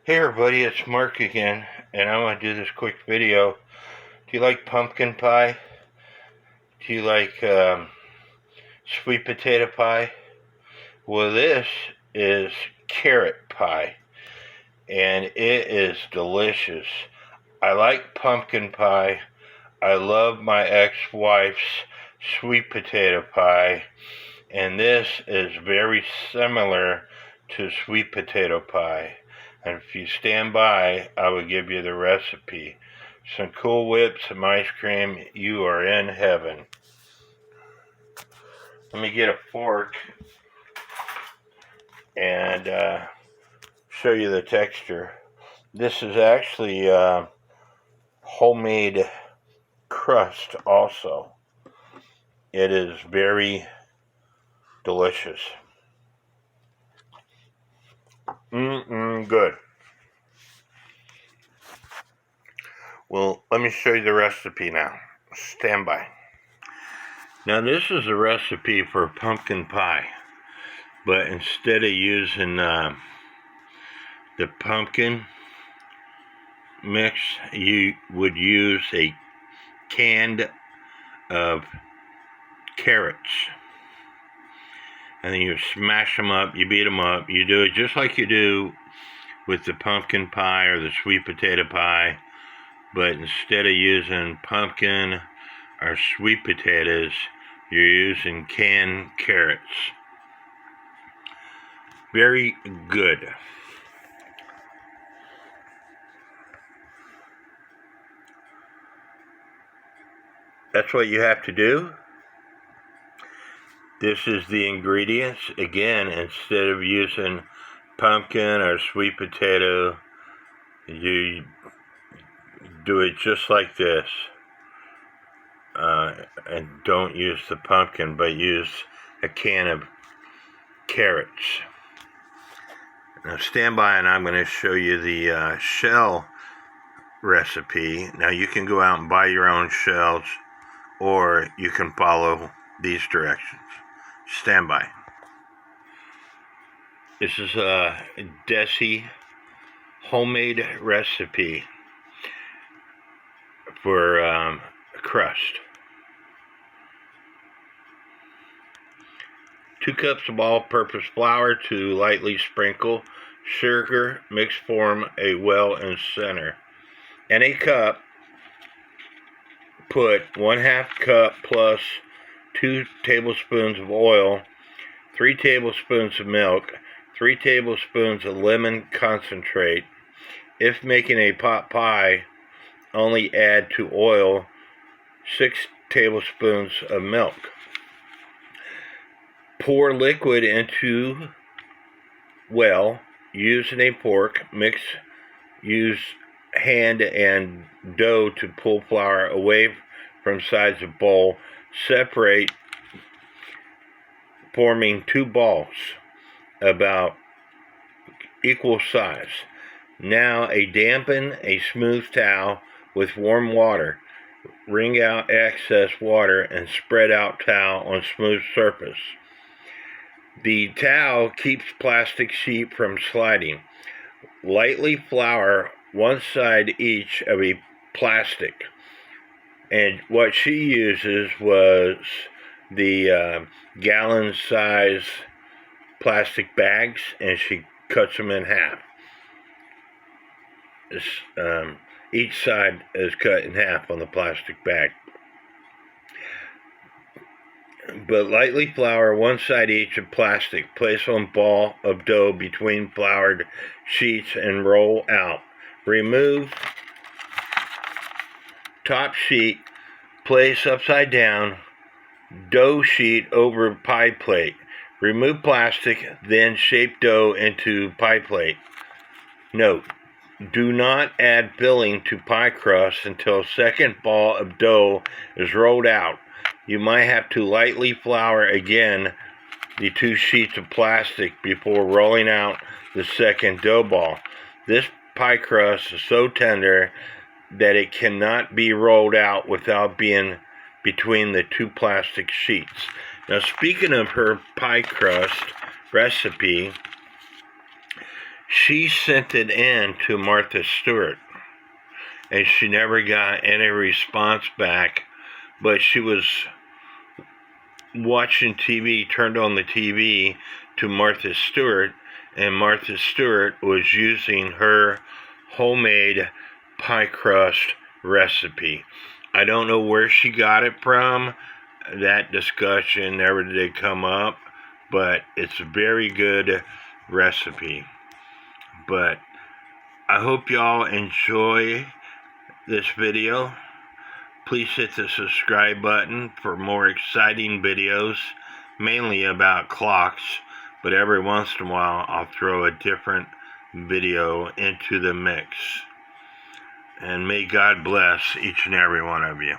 Hey everybody, it's Mark again, and I want to do this quick video. Do you like pumpkin pie? Do you like sweet potato pie? Well, this is carrot pie, and it is delicious. I like pumpkin pie. I love my ex-wife's sweet potato pie, and this is very similar to sweet potato pie. And if you stand by, I will give you the recipe. Some Cool Whip, some ice cream, you are in heaven. Let me get a fork and show you the texture. This is actually homemade crust also. It is very delicious. Good. Well, let me show you the recipe now. Stand by. Now this is a recipe for pumpkin pie, but instead of using the pumpkin mix, you would use a can of carrots. And then you smash them up, you beat them up. You do it just like you do with the pumpkin pie or the sweet potato pie, but instead of using pumpkin or sweet potatoes, you're using canned carrots. Very good. That's what you have to do. This is the ingredients. Again, instead of using pumpkin or sweet potato, you do it just like this. And don't use the pumpkin, but use a can of carrots. Now stand by and I'm going to show you the shell recipe. Now you can go out and buy your own shells, or you can follow these directions. Stand by. This is a Desi homemade recipe for crust. 2 cups of all-purpose flour to lightly sprinkle sugar, mix form a well in center. In a cup, put 1/2 cup plus 2 tablespoons of oil, 3 tablespoons of milk, 3 tablespoons of lemon concentrate. If making a pot pie, only add to oil 6 tablespoons of milk. Pour liquid into well, using a fork, use hand and dough to pull flour away from sides of bowl. Separate, forming 2 balls about equal size. Now dampen a smooth towel with warm water. Wring out excess water and spread out towel on smooth surface. The towel keeps plastic sheet from sliding. Lightly flour one side each of a plastic. And what she uses was the gallon size plastic bags, and she cuts them in half. Each side is cut in half on the plastic bag. But lightly flour one side each of plastic. Place on ball of dough between floured sheets and roll out. Remove top sheet, place upside down, dough sheet over pie plate. Remove plastic, then shape dough into pie plate. Note, do not add filling to pie crust until second ball of dough is rolled out. You might have to lightly flour again the 2 sheets of plastic before rolling out the second dough ball. This pie crust is so tender that it cannot be rolled out without being between the 2 plastic sheets. Now, speaking of her pie crust recipe, She sent it in to Martha Stewart, and she never got any response back, but she was watching TV, turned on the TV to Martha Stewart, and Martha Stewart was using her homemade pie crust recipe. I don't know where she got it from. That discussion never did come up, but it's a very good recipe. But I hope y'all enjoy this video. Please hit the subscribe button for more exciting videos, mainly about clocks, but every once in a while I'll throw a different video into the mix. And may God bless each and every one of you.